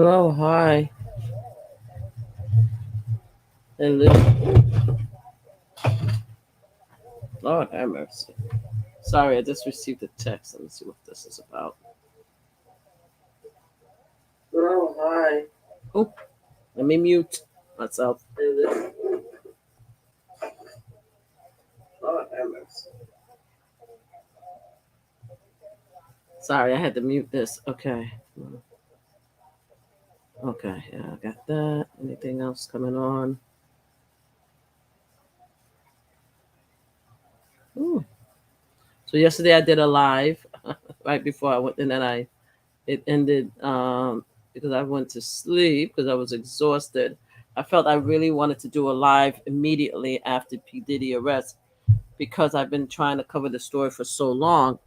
Oh, hi. Hello. Lord have mercy. Sorry, I just received a text. Let me see what this is about. Oh, hi. Oh, let me mute myself. Lord have mercy. Sorry, I had to mute this. Okay. Okay, yeah, I got that. Anything else coming on? Ooh. So yesterday I did a live right before I went, and then it ended because I went to sleep because I was exhausted. I felt I really wanted to do a live immediately after P-Diddy arrest because I've been trying to cover the story for so long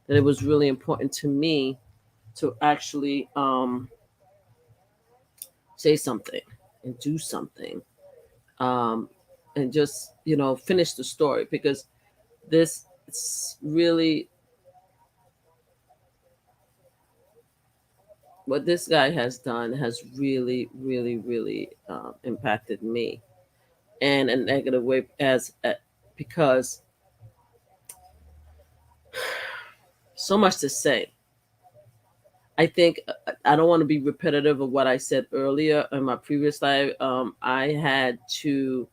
that it was really important to me to actually say something and do something um, and just finish the story because this really what this guy has done has really, really, really impacted me in a negative way because so much to say. I think I don't want to be repetitive of what I said earlier in my previous live. I had to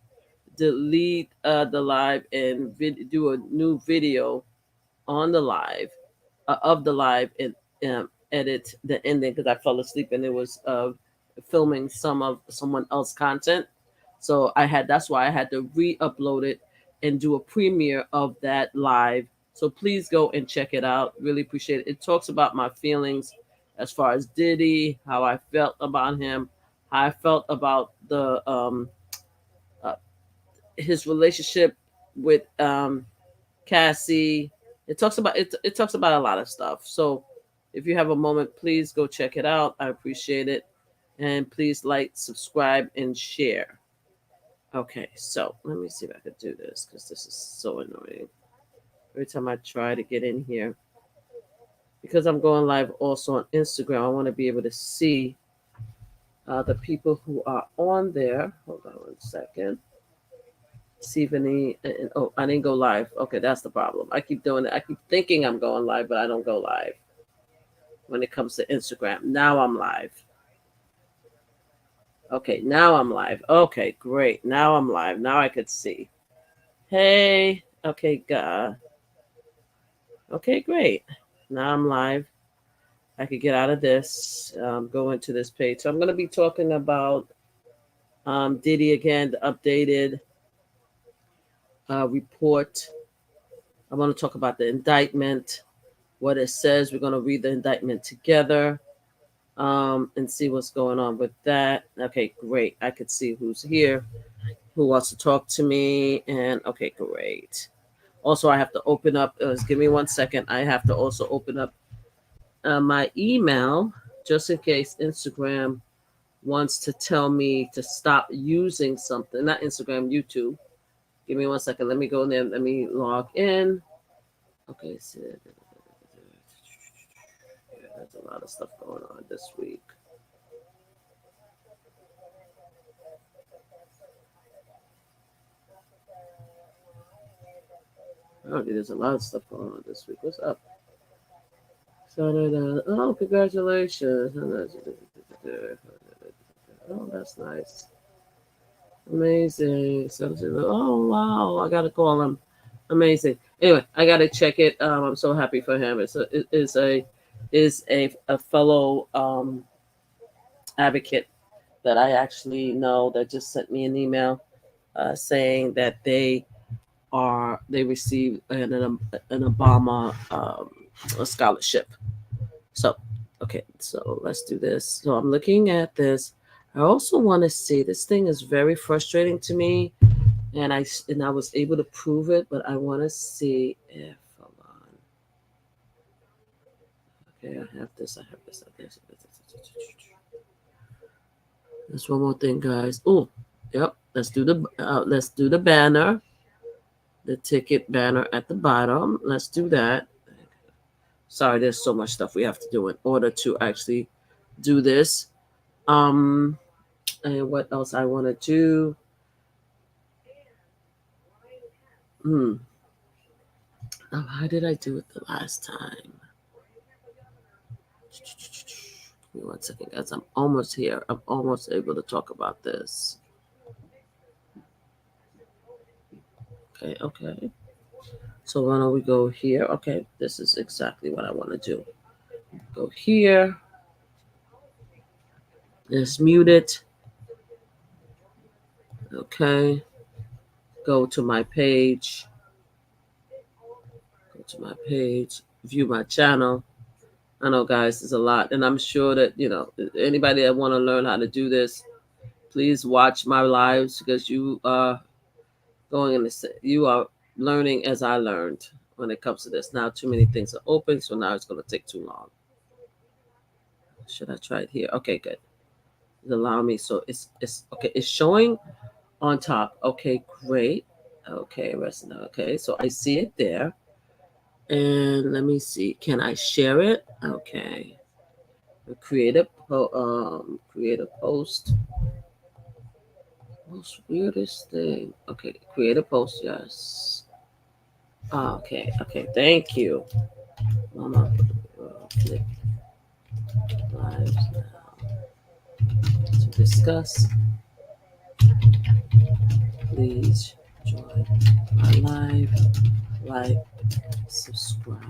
delete the live and do a new video on the live of the live and edit the ending because I fell asleep and it was filming some of someone else content. So that's why I had to re-upload it and do a premiere of that live. So please go and check it out. Really appreciate it. It talks about my feelings as far as Diddy, how I felt about him, how I felt about the uh, his relationship with Cassie. It talks about it. It talks about a lot of stuff. So if you have a moment, please go check it out. I appreciate it, and please like, subscribe, and share. Okay, so let me see if I could do this because this is so annoying. Every time I try to get in here, because I'm going live also on Instagram, I want to be able to see the people who are on there. Hold on 1 second. See if any. Oh, I didn't go live. Okay, that's the problem. I keep doing it. I keep thinking I'm going live, but I don't go live when it comes to Instagram. Now I'm live. Okay, now I'm live. Okay, great. Now I'm live. Now I could see. Hey. Okay, okay, great. Now I'm live. I could get out of this, go into this page. So I'm going to be talking about Diddy again, the updated report. I want to talk about the indictment, what it says. We're going to read the indictment together and see what's going on with that. Okay, great. I could see who's here, who wants to talk to me. And okay, great. Also, I have to open up, give me 1 second. I have to also open up my email just in case Instagram wants to tell me to stop using something. Not Instagram, YouTube. Give me 1 second. Let me go in there. Let me log in. Okay, so yeah, there's a lot of stuff going on this week. Oh, there's a lot of stuff going on this week. What's up? So, oh, congratulations. Oh, that's nice. Amazing. So, oh, wow. I got to call him. Amazing. Anyway, I got to check it. I'm so happy for him. It's a fellow advocate that I actually know that just sent me an email saying that they received an Obama a scholarship. So okay, so let's do this. So I'm looking at this. I also want to see this thing is very frustrating to me, and I was able to prove it, but I want to see if hold on. Okay, I have this. I have this. I have this. There's one more thing, guys. Oh, yep. Let's do the banner, the ticket banner at the bottom. Let's do that. Sorry, there's so much stuff we have to do in order to actually do this. Um, and what else I want to do? Hmm. How did I do it the last time? Give me 1 second, guys. I'm almost here. I'm almost able to talk about this. Okay, okay. So why don't we go here? Okay, this is exactly what I want to do. Go here. Just mute it. Okay. Go to my page. Go to my page. View my channel. I know, guys, there's a lot, and I'm sure that anybody that want to learn how to do this, please watch my lives because you are going in the you are learning as I learned when it comes to this. Now, too many things are open, so now it's going to take too long. Should I try it here? Okay, good. It's allowing me, so it's okay. It's showing on top. Okay, great. Okay, rest now. Okay, so I see it there, and let me see. Can I share it? Okay. Create a post. Most weirdest thing. Okay, create a post. Yes. Okay. Okay. Thank you, Mama. Click live now to discuss. Please join my live. Like, subscribe,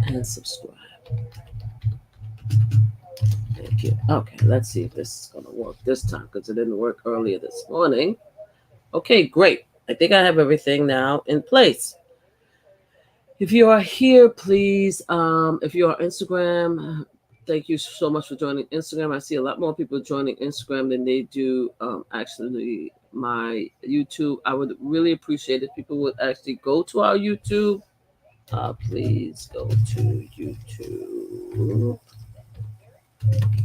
and subscribe. Thank you. Okay, let's see if this is going to work this time because it didn't work earlier this morning. Okay, great. I think I have everything now in place. If you are here, please, if you are on Instagram, thank you so much for joining Instagram. I see a lot more people joining Instagram than they do actually my YouTube. I would really appreciate if people would actually go to our YouTube. Please go to YouTube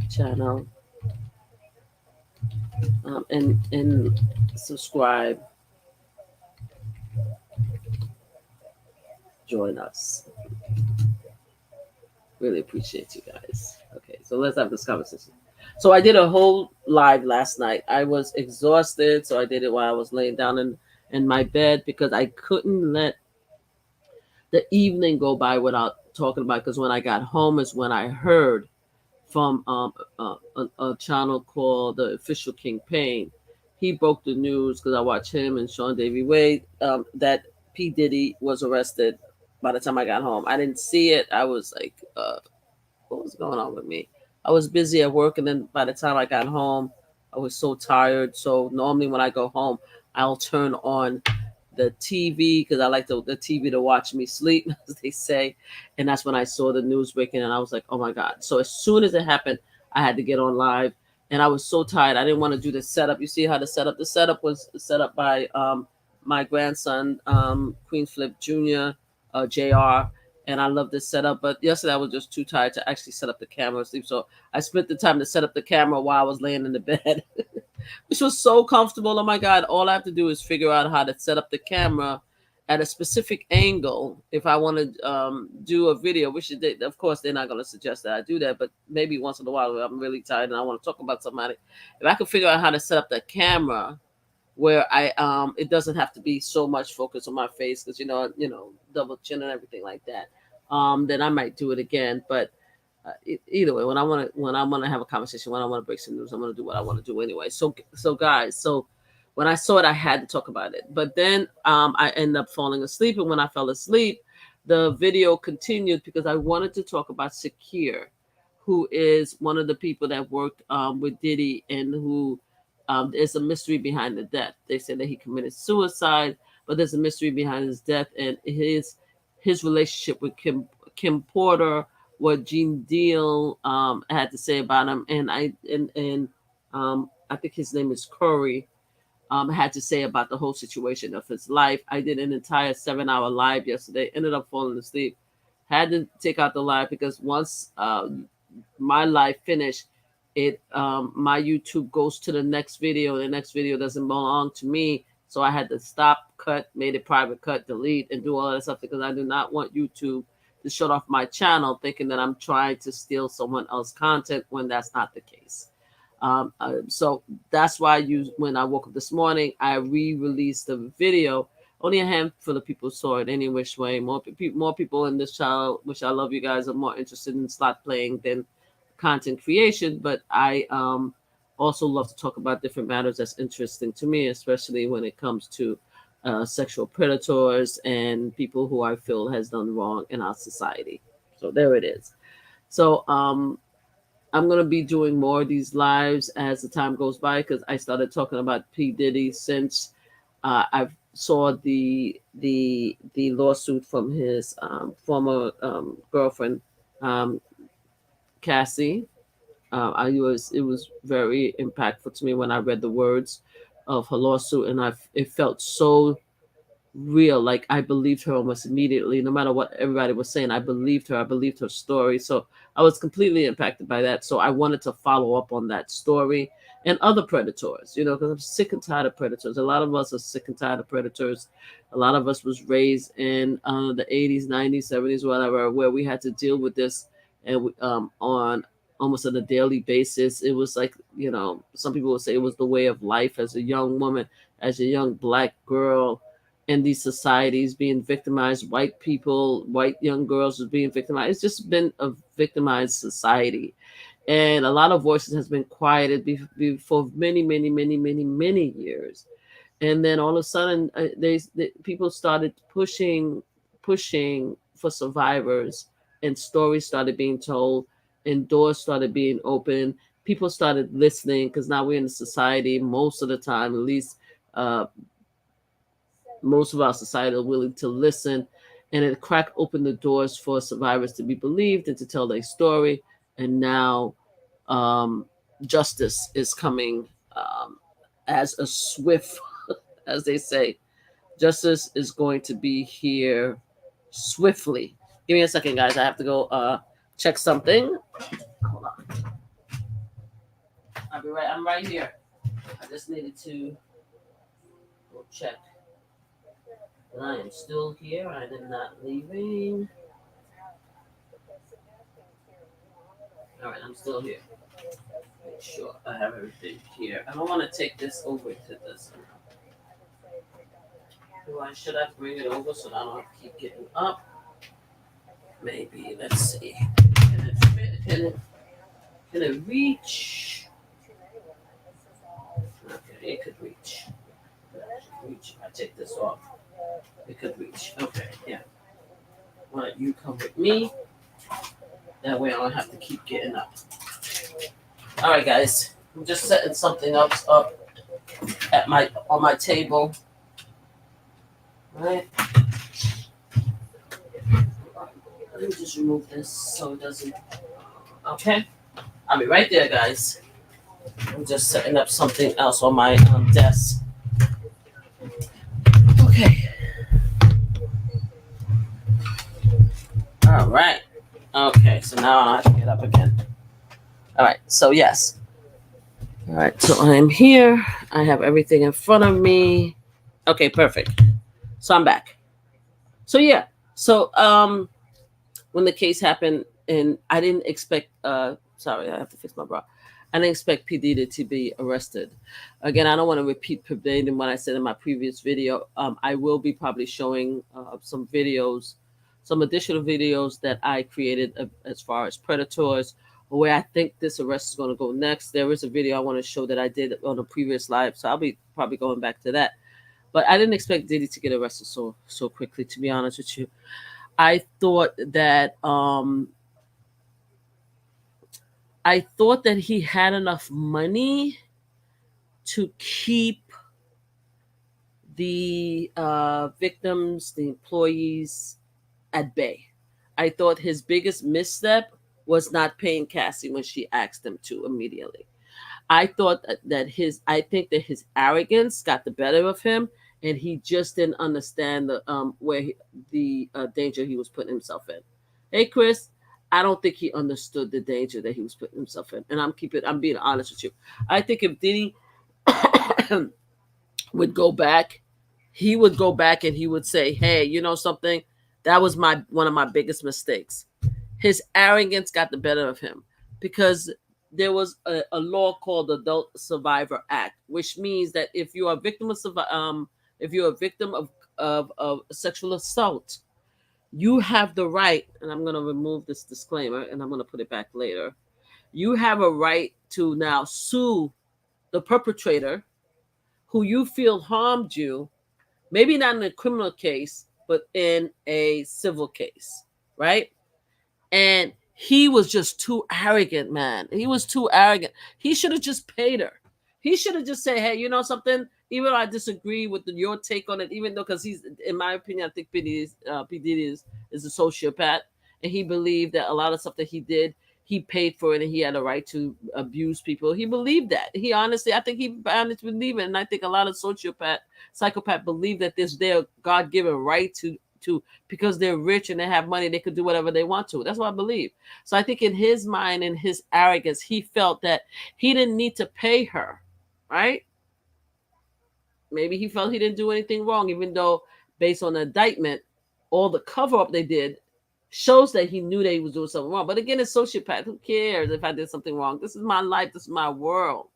channel and subscribe. Join us. Really appreciate you guys. Okay, so let's have this conversation. So I did a whole live last night. I was exhausted, so I did it while I was laying down in my bed because I couldn't let the evening go by without talking about it. Because when I got home is when I heard from a channel called The Official King Payne. He broke the news because I watched him and Sean Davy Wade that P-Diddy was arrested by the time I got home. I didn't see it. I was like, what was going on with me? I was busy at work, and then by the time I got home, I was so tired. So normally when I go home, I'll turn on the TV because I like the TV to watch me sleep, as they say. And that's when I saw the news breaking, and I was like, oh my God. So as soon as it happened, I had to get on live, and I was so tired. I didn't want to do the setup. You see how the setup? The setup was set up by my grandson, Queen Flip Jr., Jr., and I love this setup. But yesterday I was just too tired to actually set up the camera and sleep. So I spent the time to set up the camera while I was laying in the bed, which was so comfortable. Oh my God. All I have to do is figure out how to set up the camera at a specific angle if I want to do a video, which they, of course they're not going to suggest that I do that, but maybe once in a while I'm really tired and I want to talk about somebody. If I could figure out how to set up the camera where I it doesn't have to be so much focus on my face because double chin and everything like that, then I might do it again. But either way, when I want to have a conversation, when I want to break some news, I'm going to do what I want to do anyway. So guys, so when I saw it, I had to talk about it. But then I ended up falling asleep, and when I fell asleep, the video continued because I wanted to talk about Shakir, who is one of the people that worked with Diddy and who there's a mystery behind the death. They said that he committed suicide, but there's a mystery behind his death and his relationship with Kim Porter, what Gene Deal had to say about him, and I think his name is Corey. Had to say about the whole situation of his life. I did an entire 7-hour live yesterday. Ended up falling asleep. Had to take out the live because once my live finished, my YouTube goes to the next video. The next video doesn't belong to me, So I had to stop, cut, made it private, cut, delete, and do all that stuff because I do not want YouTube to shut off my channel thinking that I'm trying to steal someone else's content when that's not the case. So that's why when I woke up this morning, I re-released the video. Only a handful of people saw it any which way. More people in this channel, which I love you guys, are more interested in slot playing than content creation. But I also love to talk about different matters that's interesting to me, especially when it comes to sexual predators and people who I feel has done wrong in our society. So there it is. So I'm going to be doing more of these lives as the time goes by because I started talking about P-Diddy since I saw the lawsuit from his former girlfriend, Cassie. It was very impactful to me when I read the words of her lawsuit, and it felt so real. Like I believed her almost immediately, no matter what everybody was saying. I believed her. I believed her story. So I was completely impacted by that. So I wanted to follow up on that story and other predators, because I'm sick and tired of predators. A lot of us are sick and tired of predators. A lot of us was raised in the 80s, 90s, 70s, whatever, where we had to deal with this and on almost on a daily basis. It was like, some people would say it was the way of life as a young woman, as a young Black girl in these societies being victimized. White people, white young girls was being victimized. It's just been a victimized society. And a lot of voices has been quieted for many, many, many, many, many years. And then all of a sudden, people started pushing for survivors, and stories started being told, and doors started being opened. People started listening because now we're in a society, most of the time, at least uh, most of our society are willing to listen, and it cracked open the doors for survivors to be believed and to tell their story. And now um, justice is coming as a swift, as they say, justice is going to be here swiftly. Give me a second, guys. I have to go check something. Hold on. I'll be right. I'm right here. I just needed to go check. And I am still here. I am not leaving. All right, I'm still here. Make sure I have everything here. I don't want to take this over to this. Should I bring it over so that I don't have to keep getting up? Maybe. Let's see. Can it fit? Can it reach? Okay, it could reach. I take this off. It could reach. Okay, yeah. Why don't you come with me? That way I don't have to keep getting up. All right, guys. I'm just setting something up on my table. All right. Let me just remove this so it doesn't. Okay. I'll be right there, guys. I'm just setting up something else on my desk. Okay. All right. Okay, so now I have to get up again. All right, so yes. All right, so I am here. I have everything in front of me. Okay, perfect. So I'm back. So yeah, so when the case happened, and I didn't expect. Sorry, I have to fix my bra. I didn't expect P-Diddy to be arrested. Again, I don't want to repeat verbatim what I said in my previous video. I will be probably showing some videos, some additional videos that I created as far as predators, where I think this arrest is going to go next. There is a video I want to show that I did on a previous live, so I'll be probably going back to that. But I didn't expect Diddy to get arrested so quickly, to be honest with you. I thought that he had enough money to keep the victims, the employees at bay. I thought his biggest misstep was not paying Cassie when she asked him to immediately. I think that his arrogance got the better of him, and he just didn't understand the danger he was putting himself in. Hey, Chris, I don't think he understood the danger that he was putting himself in, and I'm being honest with you. I think if Diddy would go back he would go back and he would say, hey, you know something, that was my one of my biggest mistakes. His arrogance got the better of him, because there was a law called the Adult Survivor Act, which means that if you are a victim of if you're a victim of sexual assault, you have the right, and I'm going to remove this disclaimer and I'm going to put it back later. You have a right to now sue the perpetrator who you feel harmed you, maybe not in a criminal case, but in a civil case, right? And he was just too arrogant, man. He was too arrogant. He should have just paid her. He should have just said, hey, you know something? Even though I disagree with your take on it, even though, because he's, in my opinion, I think P-Diddy is a sociopath. And he believed that a lot of stuff that he did, he paid for it and he had a right to abuse people. He believed that. He honestly, I think he honestly believed it. And I think a lot of psychopath believe that there's their God-given right to, because they're rich and they have money, they could do whatever they want to. That's what I believe. So I think in his mind, in his arrogance, he felt that he didn't need to pay her, right? Maybe he felt he didn't do anything wrong, even though based on the indictment, all the cover up they did shows that he knew that he was doing something wrong. But again, it's sociopath. Who cares if I did something wrong? This is my life. This is my world.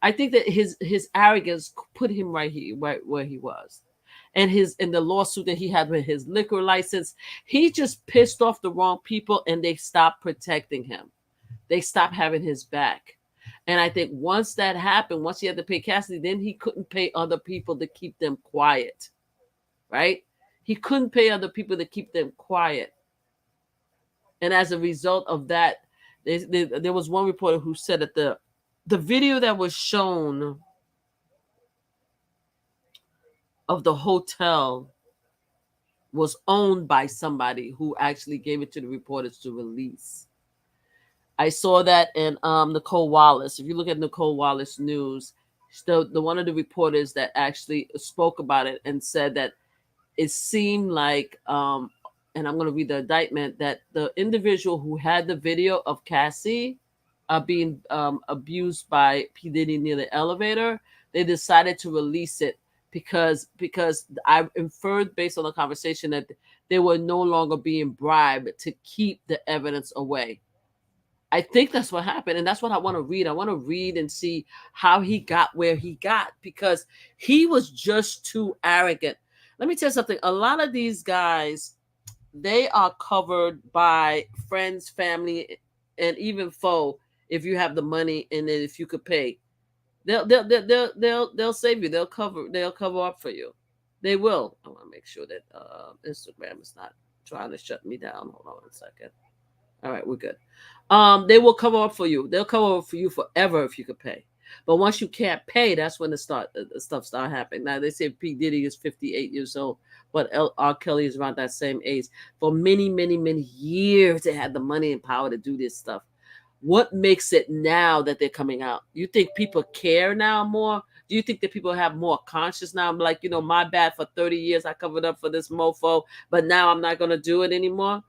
I think that his arrogance put him right where he was. And the lawsuit that he had with his liquor license, he just pissed off the wrong people and they stopped protecting him. They stopped having his back. And I think once that happened, once he had to pay Cassidy, then he couldn't pay other people to keep them quiet, right? He couldn't pay other people to keep them quiet. And as a result of that, there was one reporter who said that the video that was shown of the hotel was owned by somebody who actually gave it to the reporters to release. I saw that in Nicole Wallace. If you look at Nicole Wallace News, the one of the reporters that actually spoke about it and said that it seemed like, and I'm going to read the indictment, that the individual who had the video of Cassie being abused by P-Diddy near the elevator, they decided to release it because I inferred based on the conversation that they were no longer being bribed to keep the evidence away. I think that's what happened. And that's what I want to read. I want to read and see how he got where he got, because he was just too arrogant. Let me tell you something. A lot of these guys, they are covered by friends, family, and even foe. If you have the money and then if you could pay, they'll save you. They'll cover up for you. They will. I want to make sure that Instagram is not trying to shut me down. Hold on a second. All right, we're good. They will cover up for you. They'll cover up for you forever if you could pay. But once you can't pay, that's when the stuff start happening. Now they say P. Diddy is 58 years old, but R. Kelly is around that same age. For many, many, many years, they had the money and power to do this stuff. What makes it now that they're coming out? You think people care now more? Do you think that people have more conscious now? I'm like, my bad, for 30 years I covered up for this mofo, but now I'm not going to do it anymore.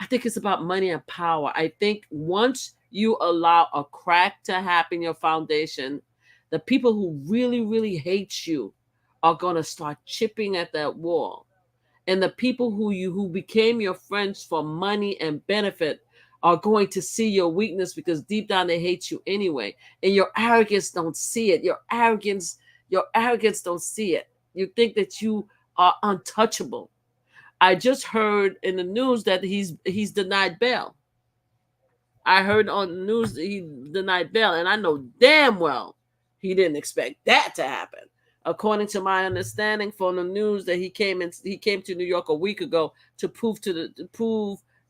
I think it's about money and power. I think once you allow a crack to happen in your foundation, the people who really, really hate you are going to start chipping at that wall. And the people who became your friends for money and benefit are going to see your weakness, because deep down they hate you anyway. And your arrogance don't see it. Your arrogance don't see it. You think that you are untouchable. I just heard in the news that he's denied bail. I heard on the news that he denied bail, and I know damn well he didn't expect that to happen. According to my understanding from the news, that he came to New York a week ago to prove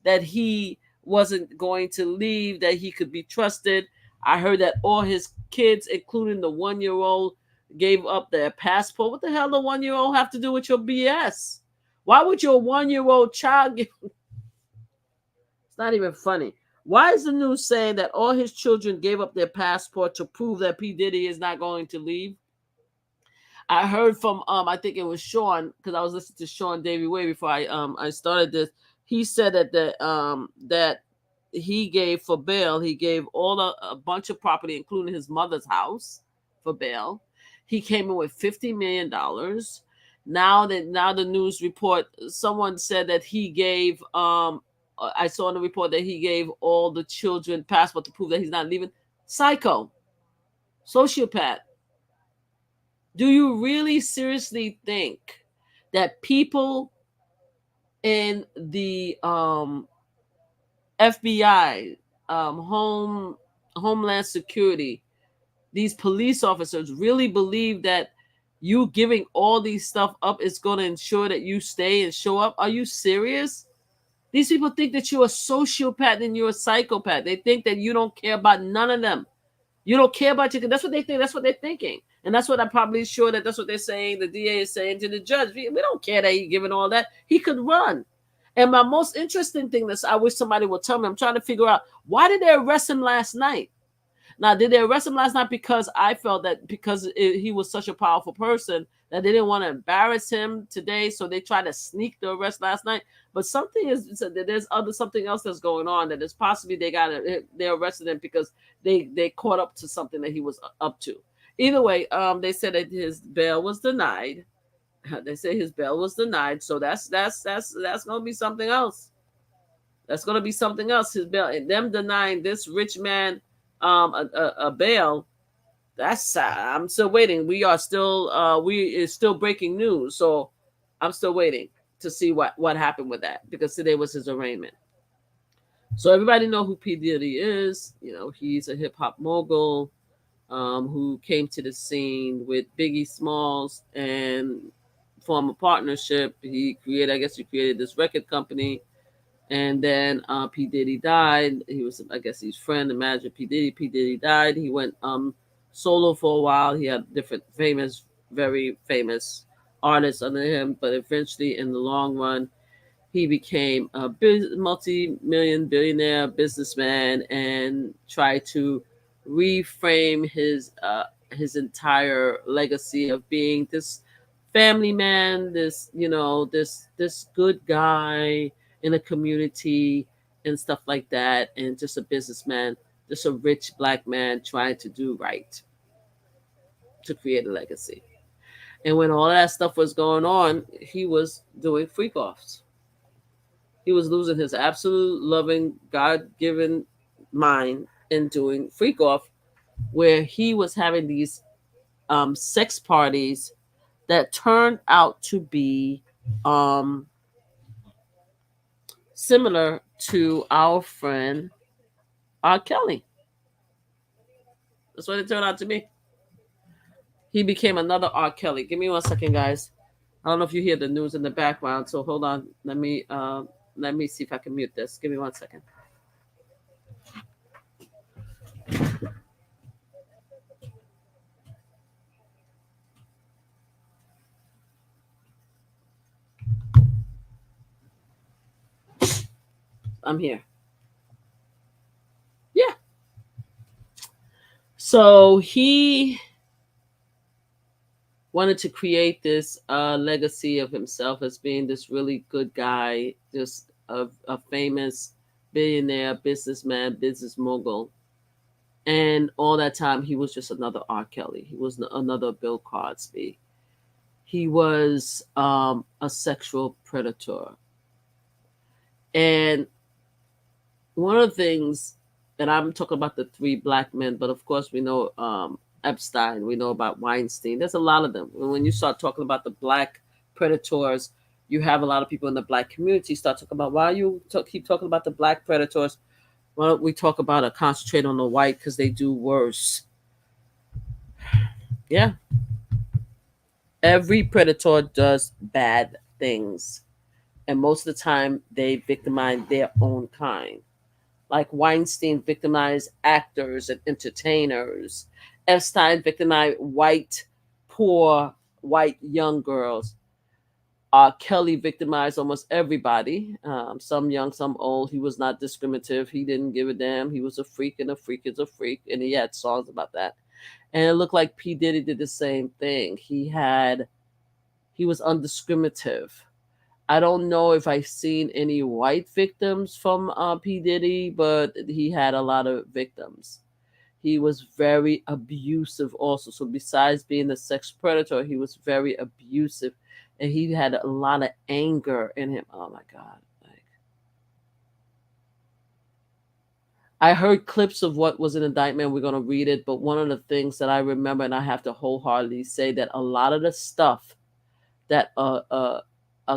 that he wasn't going to leave, that he could be trusted. I heard that all his kids, including the 1-year-old, gave up their passport. What the hell the 1-year-old have to do with your BS? Why would your 1-year-old child give? It's not even funny. Why is the news saying that all his children gave up their passport to prove that P. Diddy is not going to leave? I heard from I think it was Sean, because I was listening to Sean Davy Way before I started this. He said that that he gave for bail. He gave a bunch of property, including his mother's house, for bail. He came in with $50 million. Now the news report, someone said that he gave I saw in the report that he gave all the children passport to prove that he's not leaving. Psycho, sociopath. Do you really seriously think that people in the FBI, Homeland Security, these police officers really believe that you giving all these stuff up is going to ensure that you stay and show up? Are you serious? These people think that you're a sociopath and you're a psychopath. They think that you don't care about none of them. You don't care about your. That's what they think. That's what they're thinking, and that's what I'm probably sure that that's what they're saying. The DA is saying to the judge, we don't care that he's giving all that. He could run. And my most interesting thing that I wish somebody would tell me, I'm trying to figure out, why did they arrest him last night? Now, did they arrest him last night because I felt that because he was such a powerful person that they didn't want to embarrass him today, so they tried to sneak the arrest last night? But something is there's something else that's going on, that is possibly they arrested him because they caught up to something that he was up to. Either way, they said that his bail was denied. They say his bail was denied, so that's gonna be something else. That's gonna be something else. His bail, and them denying this rich man a bail. That's I'm still waiting. We are still it's still breaking news, so I'm still waiting to see what happened with that, because today was his arraignment. So everybody know who P. Diddy is. You know, he's a hip hop mogul who came to the scene with Biggie Smalls and form a partnership. He created this record company. And then P. Diddy died. He was, I guess, his friend, the manager P. Diddy. P. Diddy died. He went solo for a while. He had different very famous artists under him. But eventually, in the long run, he became a multi-million billionaire businessman and tried to reframe his entire legacy of being this family man, this good guy in a community and stuff like that, and just a businessman, just a rich black man trying to do right to create a legacy. And when all that stuff was going on, he was doing freak offs. He was losing his absolute loving, God given mind and doing freak off, where he was having these sex parties that turned out to be similar to our friend R. Kelly. That's what it turned out to be. He became another R. Kelly. Give me 1 second, guys. I don't know if you hear the news in the background, so hold on. Let me see if I can mute this. Give me 1 second. I'm here. Yeah. So he wanted to create this legacy of himself as being this really good guy, just a famous billionaire, businessman, business mogul. And all that time, he was just another R. Kelly. He was another Bill Cosby. He was a sexual predator. And one of the things, and I'm talking about the three black men, but of course we know Epstein, we know about Weinstein. There's a lot of them. When you start talking about the black predators, you have a lot of people in the black community start talking about, why you keep talking about the black predators? Why don't we talk about or concentrate on the white, because they do worse? Yeah. Every predator does bad things. And most of the time, they victimize their own kind. Like Weinstein victimized actors and entertainers. Epstein victimized poor white young girls. Kelly victimized almost everybody, some young, some old. He was not discriminative. He didn't give a damn. He was a freak, and a freak is a freak. And he had songs about that. And it looked like P. Diddy did the same thing. He was undiscriminative. I don't know if I've seen any white victims from P. Diddy, but he had a lot of victims. He was very abusive also. So besides being a sex predator, he was very abusive and he had a lot of anger in him. Oh my God. Like, I heard clips of what was an indictment. We're going to read it. But one of the things that I remember, and I have to wholeheartedly say that a lot of the stuff that a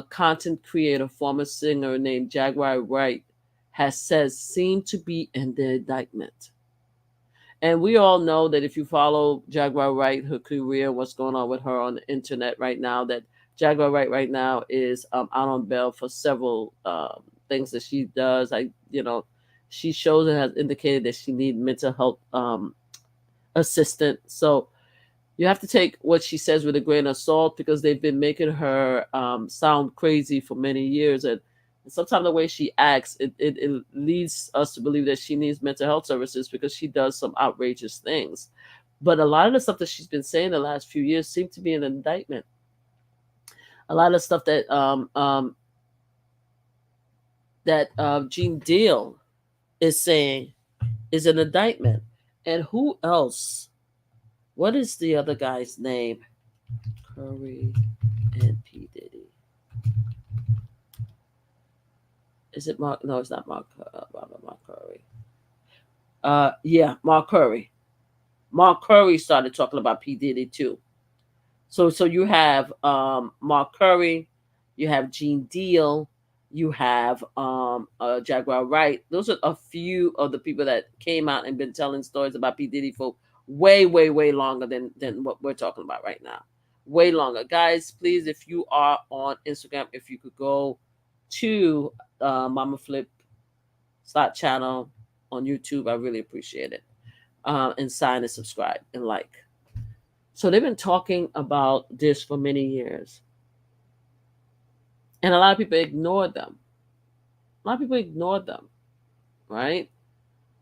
content creator, former singer named Jaguar Wright has said seemed to be in the indictment. And we all know that if you follow Jaguar Wright, her career, what's going on with her on the internet right now, that Jaguar Wright right now is out on bail for several things that she does. She shows and has indicated that she needs mental health assistance. So you have to take what she says with a grain of salt, because they've been making her sound crazy for many years. And sometimes the way she acts, it leads us to believe that she needs mental health services because she does some outrageous things. But a lot of the stuff that she's been saying the last few years seem to be an indictment. A lot of stuff that Gene Deal is saying is an indictment. And who else? What is the other guy's name? Curry and P. Diddy. Is it Mark? No, it's not Mark. Mark Curry. Yeah, Mark Curry. Mark Curry started talking about P. Diddy too. So you have Mark Curry, you have Gene Deal, you have Jaguar Wright. Those are a few of the people that came out and been telling stories about P. Diddy for way, way, way longer than what we're talking about right now. Way longer. Guys, please, if you are on Instagram, if you could go to Mama Flip Slot channel on YouTube, I really appreciate it. And sign and subscribe and like. So they've been talking about this for many years. And a lot of people ignored them. A lot of people ignored them, right?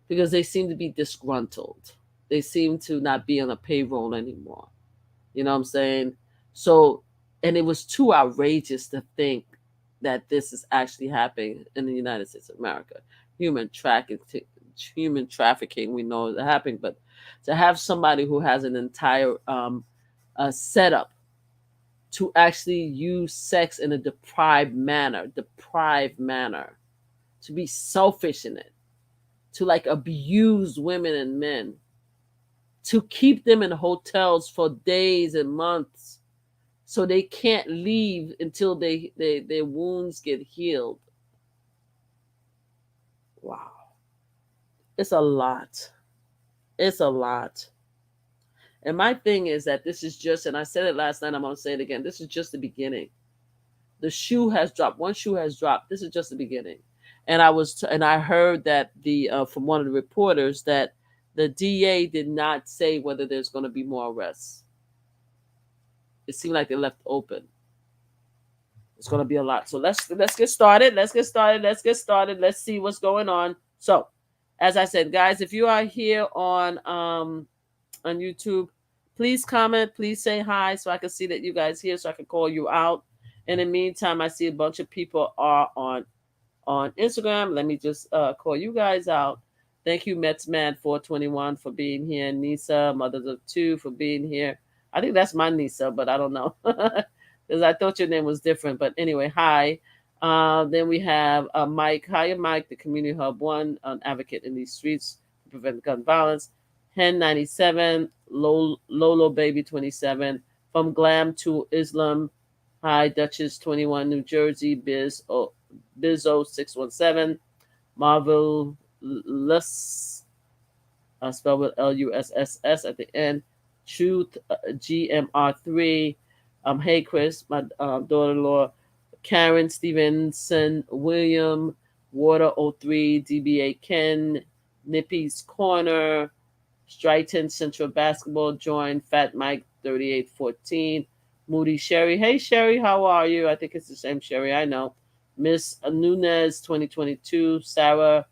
Because they seem to be disgruntled. They seem to not be on a payroll anymore. You know what I'm saying? So, and it was too outrageous to think that this is actually happening in the United States of America. Human trafficking, we know is happening, but to have somebody who has an entire setup to actually use sex in a deprived manner, to be selfish in it, to like abuse women and men, to keep them in hotels for days and months so they can't leave until their wounds get healed. Wow. It's a lot. It's a lot. And my thing is that this is just, and I said it last night, I'm going to say it again, this is just the beginning. The shoe has dropped. One shoe has dropped. This is just the beginning. And I heard that from one of the reporters that the DA did not say whether there's going to be more arrests. It seemed like they left open. It's going to be a lot. So let's get started. Let's see what's going on. So, as I said, guys, if you are here on YouTube, please comment, please say hi so I can see that you guys here so I can call you out. In the meantime, I see a bunch of people are on Instagram. Let me just call you guys out. Thank you, Metsman 421 for being here. Nisa, Mothers of Two, for being here. I think that's my Nisa, but I don't know. Because I thought your name was different. But anyway, hi. Then we have Mike. Hiya, Mike, the Community Hub 1, an advocate in these streets to prevent gun violence. Hen 97, Lolo Baby 27, From Glam to Islam. Hi, Duchess 21, New Jersey, Bizzo 617, Marvel Luss, spelled with L-U-S-S-S at the end. Truth GMR3. Hey Chris, my daughter-in-law. Karen Stevenson, William, Water 03, DBA Ken, Nippy's Corner, Stryton Central Basketball, join Fat Mike 3814, Moody Sherry. Hey Sherry, how are you? I think it's the same Sherry, I know. Miss Nunez 2022, Sarah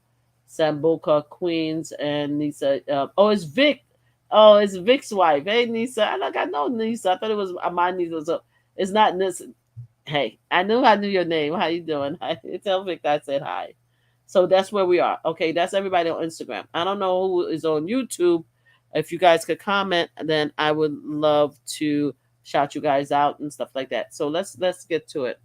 Samboka Queens, and Nisa. It's Vic. Oh, it's Vic's wife. Hey Nisa. I know Nisa. I thought it was my Nisa. So it's not Nisa. Hey, I knew your name. How you doing? Tell Vic that I said hi. So that's where we are. Okay, that's everybody on Instagram. I don't know who is on YouTube. If you guys could comment, then I would love to shout you guys out and stuff like that. So let's get to it.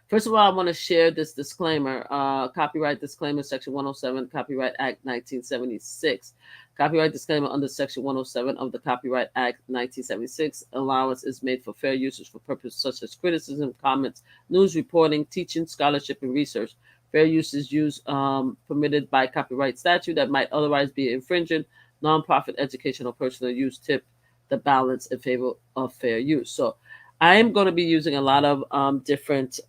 First of all, I want to share this disclaimer. Copyright disclaimer, Section 107, Copyright Act 1976. Copyright disclaimer under Section 107 of the Copyright Act 1976. Allowance is made for fair usage for purposes such as criticism, comments, news reporting, teaching, scholarship, and research. Fair use is used permitted by copyright statute that might otherwise be infringing. Nonprofit, educational, personal use tip the balance in favor of fair use. So I am going to be using a lot of different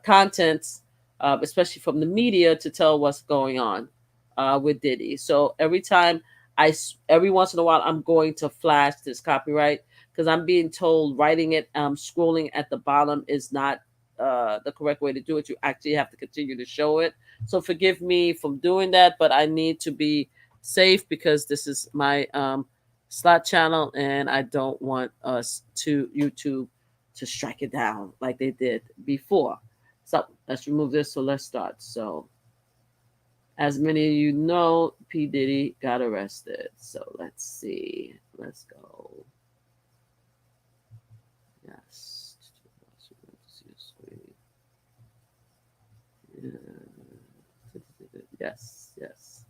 contents, especially from the media, to tell what's going on with Diddy. So every once in a while, I'm going to flash this copyright because I'm being told writing it, scrolling at the bottom is not the correct way to do it. You actually have to continue to show it. So forgive me from doing that, but I need to be safe because this is my slot channel, and I don't want us to YouTube to strike it down like they did before. So let's remove this. So let's start. So as many of you know, P. Diddy got arrested. So let's see. Let's go. Yes. Yes. Yes.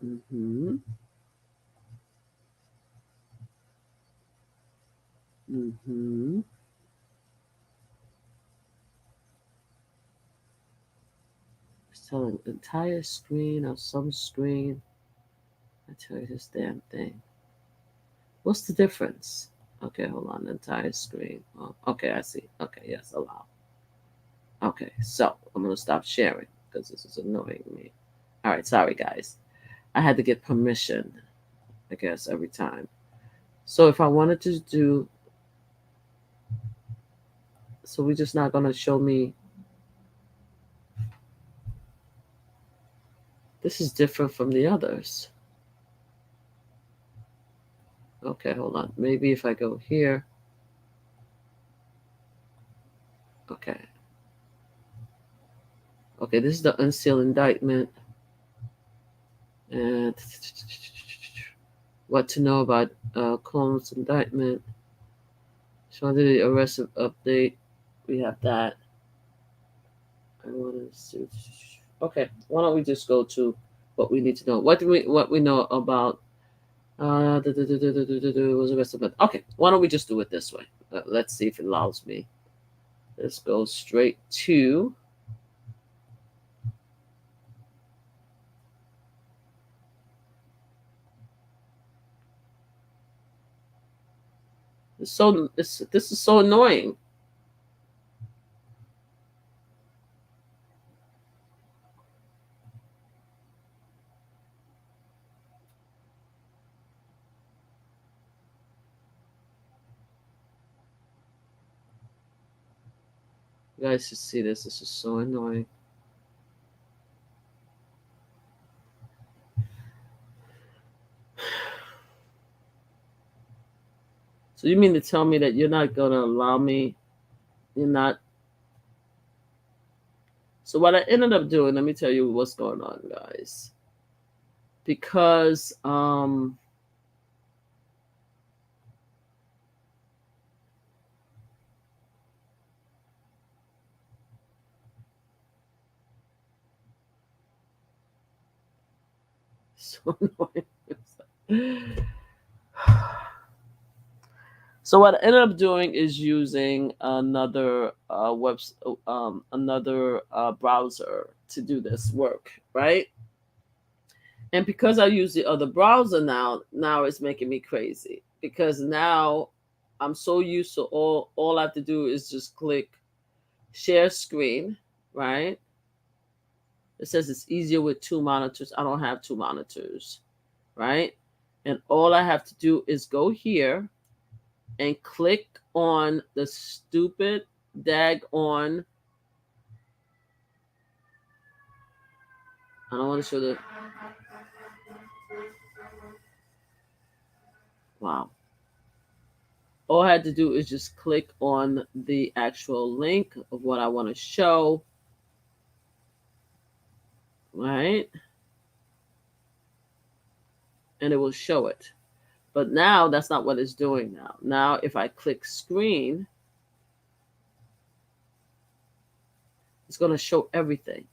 Mm-hmm. Mm-hmm. It's telling entire screen or some screen. I tell you this damn thing. What's the difference? Okay, hold on. Entire screen. Oh, okay, I see. Okay, yes, allow. Okay, so I'm gonna stop sharing because this is annoying me. All right, sorry guys. I had to get permission, I guess, every time. So if I wanted to do, so we're just not gonna show me. This is different from the others. Okay, hold on. Maybe if I go here. Okay. Okay, this is the unsealed indictment. And what to know about Combs' indictment. So the arrest update. We have that. I want to see. Okay, why don't we just go to what we need to know? What we know about was arrest update. Okay, why don't we just do it this way? Let's see if it allows me. Let's go straight to. This is so annoying. You guys should see this. This is so annoying. So you mean to tell me that you're not gonna allow me? You're not. So what I ended up doing, let me tell you what's going on, guys. Because so annoying. So what I ended up doing is using another another browser to do this work, right? And because I use the other browser now it's making me crazy because now I'm so used to all I have to do is just click share screen, right? It says it's easier with two monitors. I don't have two monitors, right? And all I have to do is go here and click on the stupid dag on. I don't want to show the. Wow. All I had to do is just click on the actual link of what I want to show. right? And it will show it. But now that's not what it's doing now. Now, if I click screen, it's going to show everything.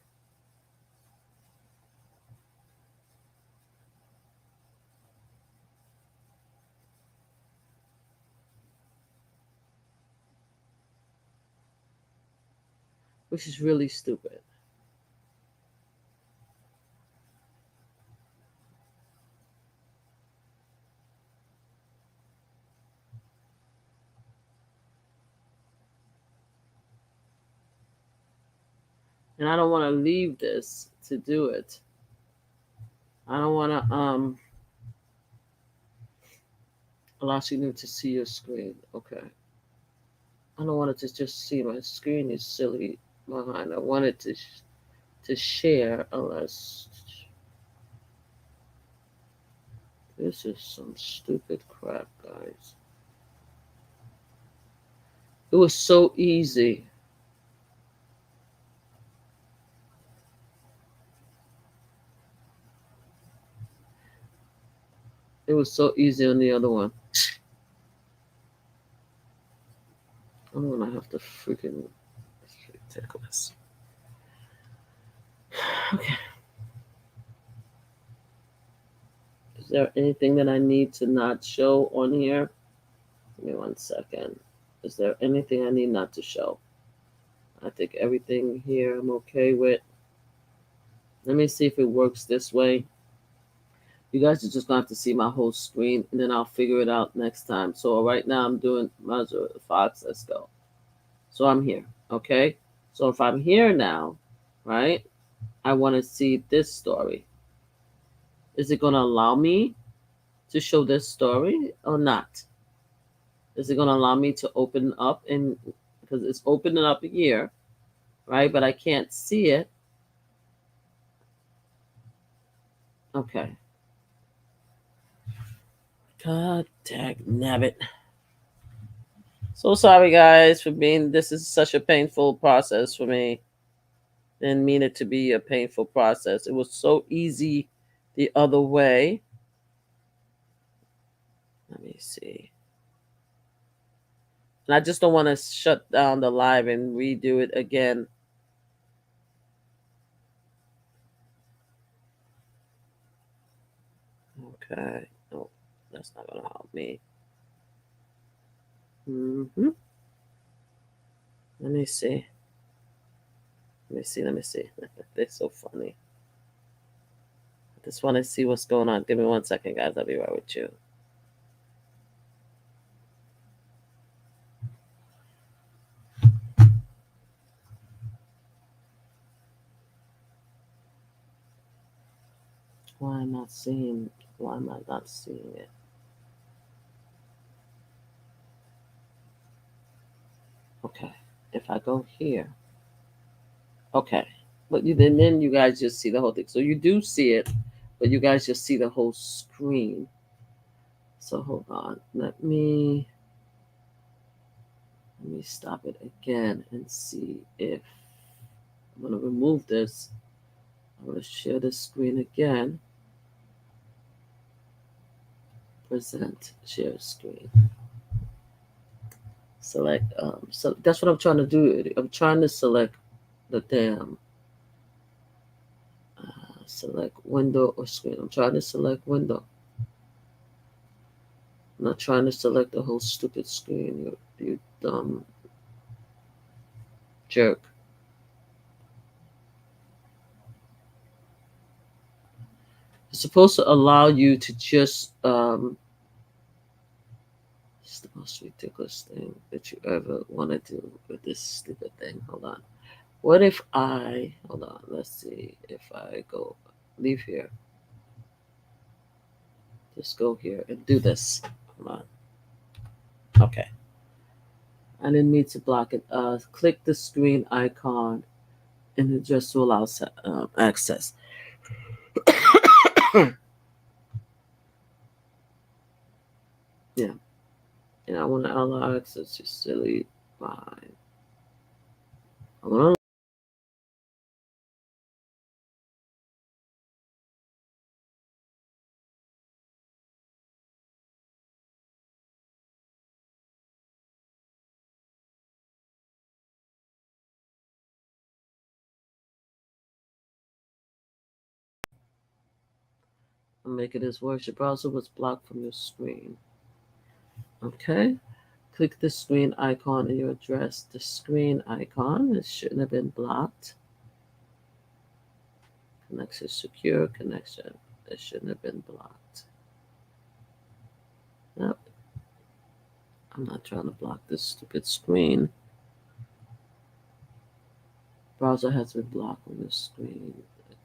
Which is really stupid. And I don't want to leave this to do it. I don't want to allow you to see your screen. Okay. I don't want it to just see my screen is silly behind. I want it to share unless this is some stupid crap, guys. It was so easy. It was so easy on the other one. I'm gonna have to freaking. It's ridiculous. Okay. Is there anything that I need to not show on here? Give me 1 second. Is there anything I need not to show? I think everything here I'm okay with. Let me see if it works this way. You guys are just gonna have to see my whole screen and then I'll figure it out next time. So right now I'm doing Mazur Fox. Let's go. So I'm here. Okay. So if I'm here now, right, I want to see this story. Is it gonna allow me to show this story or not? Is it gonna allow me to open up and because it's opening up here, right? But I can't see it. Okay. God dang nabbit. So sorry guys for being this is such a painful process for me. Didn't mean it to be a painful process. It was so easy the other way. Let me see. And I just don't want to shut down the live and redo it again. Okay. No, that's not going to help me. Mm-hmm. Let me see. Let me see. They're so funny. I just want to see what's going on. Give me 1 second, guys. I'll be right with you. Why am I not seeing it? Okay. If I go here. Okay. But then you guys just see the whole thing. So you do see it, but you guys just see the whole screen. So hold on. Let me stop it again and see if I'm going to remove this. I'm going to share the screen again. Present share screen. Select. So that's what I'm trying to do. I'm trying to select the damn. Select window or screen. I'm trying to select window. I'm not trying to select the whole stupid screen. You dumb jerk. It's supposed to allow you to just it's the most ridiculous thing that you ever want to do with this stupid thing. Hold on. What if I hold on, let's see if I go leave here. Just go here and do this. Hold on. Okay. I didn't need to block it. Click the screen icon and it just to allow access. Yeah. And I want to allow access to silly fine. I want to I'm making this worse. Your browser was blocked from your screen. Okay. Click the screen icon in your address. The screen icon, it shouldn't have been blocked. Connection secure, connection. It shouldn't have been blocked. Nope. I'm not trying to block this stupid screen. Browser has been blocked on the screen.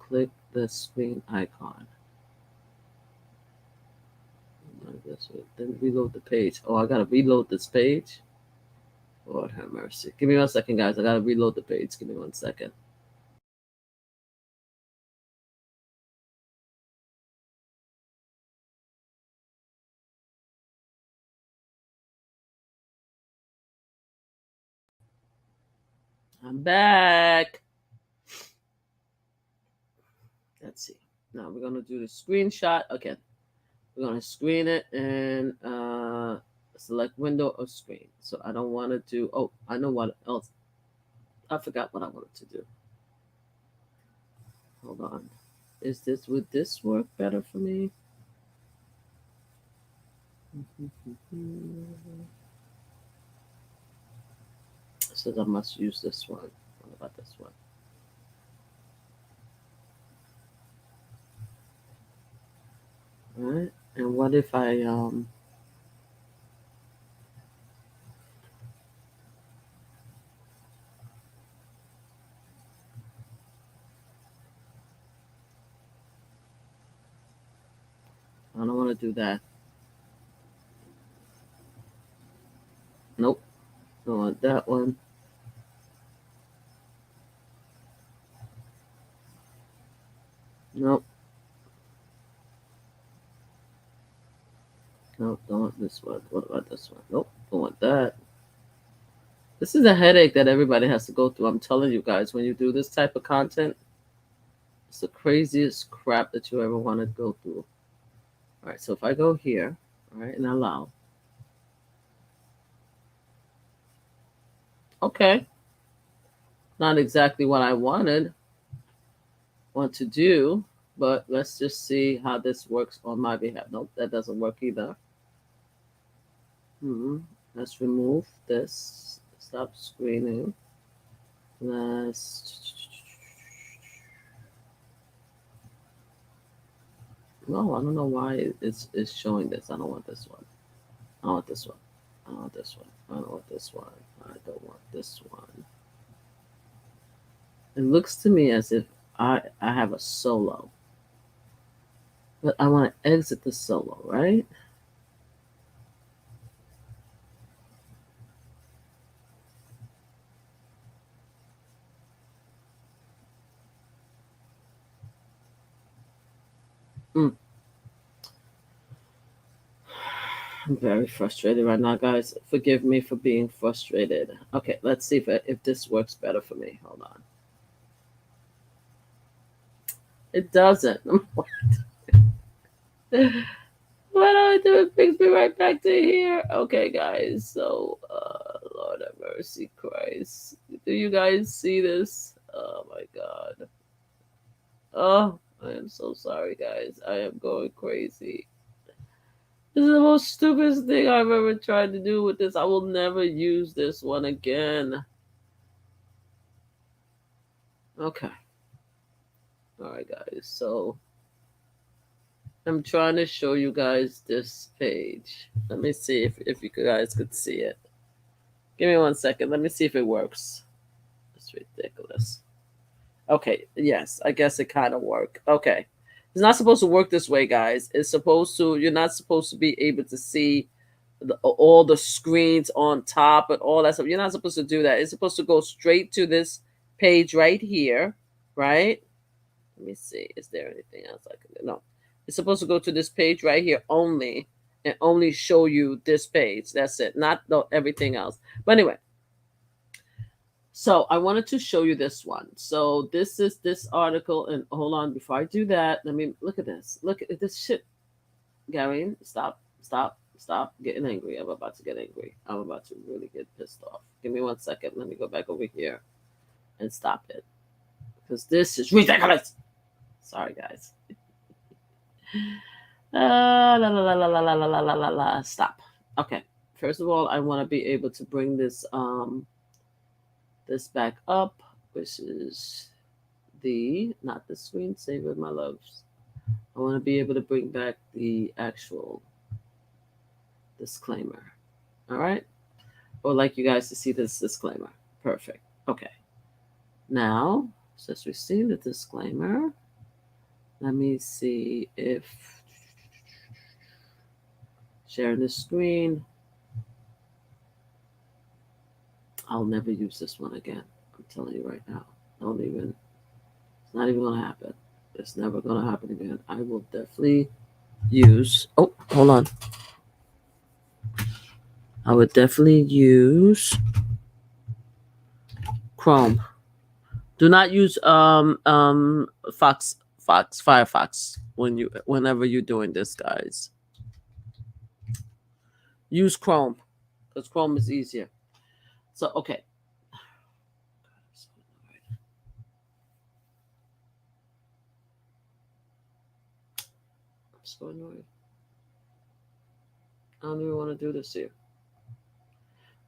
Click the screen icon. Then reload the page. Oh, I gotta reload this page. Lord have mercy. Give me 1 second, guys. I gotta reload the page. Give me 1 second. I'm back. Let's see. Now we're gonna do the screenshot. Okay. We're gonna screen it and select window or screen. So I don't want to do. Oh, I know what else. I forgot what I wanted to do. Hold on. Would this work better for me? It says I must use this one. What about this one? All right. And what if I I don't want to do that. Nope. Don't want that one. Nope. Nope. Don't want this one. What about this one? Nope. Don't want that. This is a headache that everybody has to go through. I'm telling you guys, when you do this type of content, it's the craziest crap that you ever want to go through. All right. So if I go here, all right, and allow. Okay. Not exactly what I want to do, but let's just see how this works on my behalf. Nope, that doesn't work either. Let's remove this. Stop screening. Let's. No, I don't know why it's showing this. I don't want this one. I don't want this one. I don't want this one. I don't want this one. I don't want this one. It looks to me as if I have a solo. But I want to exit the solo, right? I'm very frustrated right now, guys. Forgive me for being frustrated. Okay, let's see if this works better for me. Hold on. It doesn't. What do I do? It brings me right back to here. Okay, guys. So, Lord have mercy, Christ. Do you guys see this? Oh my God. Oh, I am so sorry, guys. I am going crazy. This is the most stupidest thing I've ever tried to do with this. I will never use this one again. Okay. All right, guys. So I'm trying to show you guys this page. Let me see if you guys could see it. Give me 1 second. Let me see if it works. It's ridiculous. Okay. Yes, I guess it kind of worked. Okay. It's not supposed to work this way, guys. It's supposed to, you're not supposed to be able to see all the screens on top and all that stuff. You're not supposed to do that. It's supposed to go straight to this page right here, right? Let me see. Is there anything else I can do? No. It's supposed to go to this page right here only and only show you this page. That's it. Not everything else. But anyway. So I wanted to show you this one. So this is this article. And hold on. Before I do that, let me look at this. Look at this shit. Gary, stop getting angry. I'm about to get angry. I'm about to really get pissed off. Give me 1 second. Let me go back over here and stop it. Because this is ridiculous. Sorry, guys. Stop. Okay. First of all, I want to be able to bring this back up, which is not the screensaver, my loves. I want to be able to bring back the actual disclaimer. All right. I would like you guys to see this disclaimer. Perfect. Okay. Now, since we've seen the disclaimer, let me see if sharing the screen. I'll never use this one again. I'm telling you right now. It's not even gonna happen. It's never gonna happen again. I will definitely use, oh, hold on. I would definitely use Chrome. Do not use Firefox whenever you're doing this, guys. Use Chrome because Chrome is easier. So okay. I'm so annoyed. I don't even want to do this here.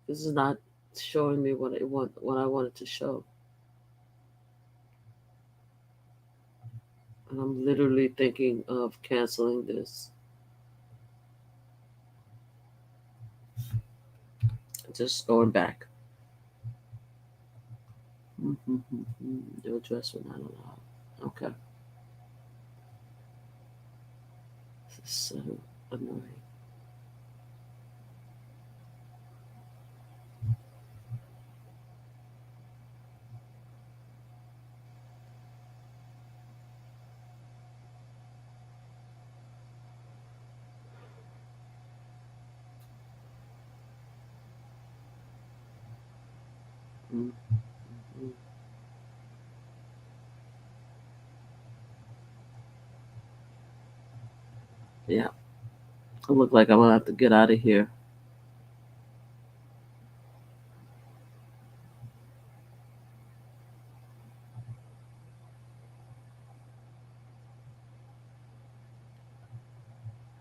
This is not showing me what I wanted to show. And I'm literally thinking of canceling this. Just going back. The address when I don't know. Okay. This is so annoying. Yeah. It look like I'm gonna have to get out of here.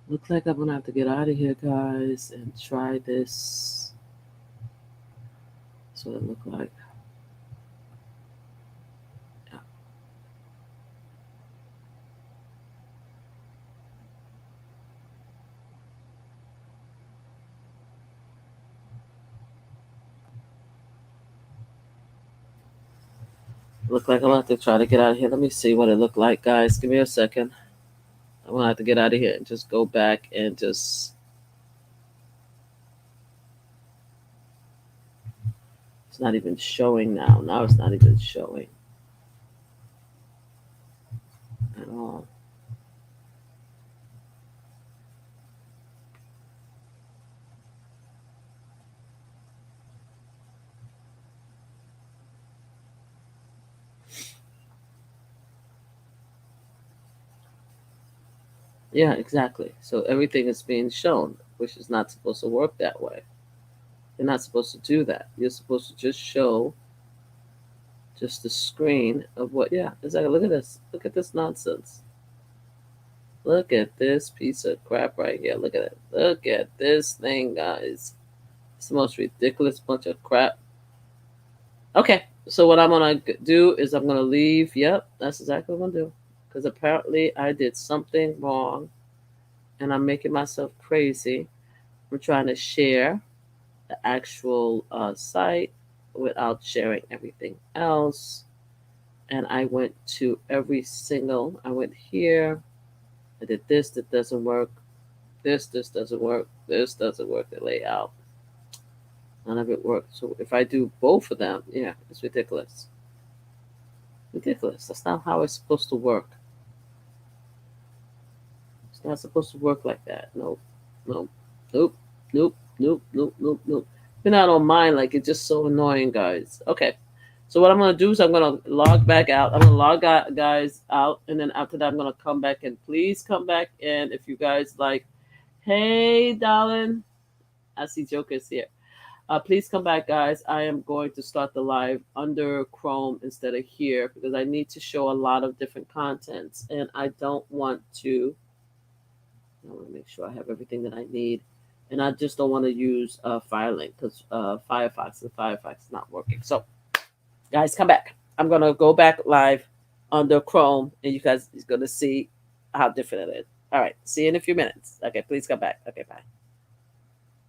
Looks like I'm gonna have to get out of here, guys, and try this. That's what it looked like. Yeah. Look like I'm gonna have to try to get out of here. Let me see what it looked like, guys. Give me a second. I'm gonna have to get out of here and just go back and just. It's not even showing now. Now it's not even showing at all. Yeah, exactly. So everything is being shown, which is not supposed to work that way. You're not supposed to do that. You're supposed to just show just the screen of what. Yeah, exactly. Look at this. Look at this nonsense. Look at this piece of crap right here. Look at it. Look at this thing, guys. It's the most ridiculous bunch of crap. Okay, so what I'm gonna do is I'm gonna leave. Yep, that's exactly what I'm gonna do. Because apparently I did something wrong, and I'm making myself crazy. I'm trying to share the actual site without sharing everything else. And I went to every single. I went here. I did this. That doesn't work. This doesn't work. This doesn't work. The layout. None of it worked. So if I do both of them, yeah, it's ridiculous. Ridiculous. That's not how it's supposed to work. It's not supposed to work like that. Nope. Nope. Nope. Nope. Nope. Nope. Nope. Nope. Even I don't mind. Like it's just so annoying, guys. Okay. So what I'm gonna do is I'm gonna log back out. I'm gonna log guys out, and then after that I'm gonna come back and please come back. And if you guys like, hey, darling, I see Joker's here. Please come back, guys. I am going to start the live under Chrome instead of here because I need to show a lot of different contents, and I don't want to I want to make sure I have everything that I need. And I just don't want to use Firelink because Firefox is not working. So, guys, come back. I'm going to go back live under Chrome, and you guys is going to see how different it is. All right. See you in a few minutes. Okay, please come back. Okay, bye.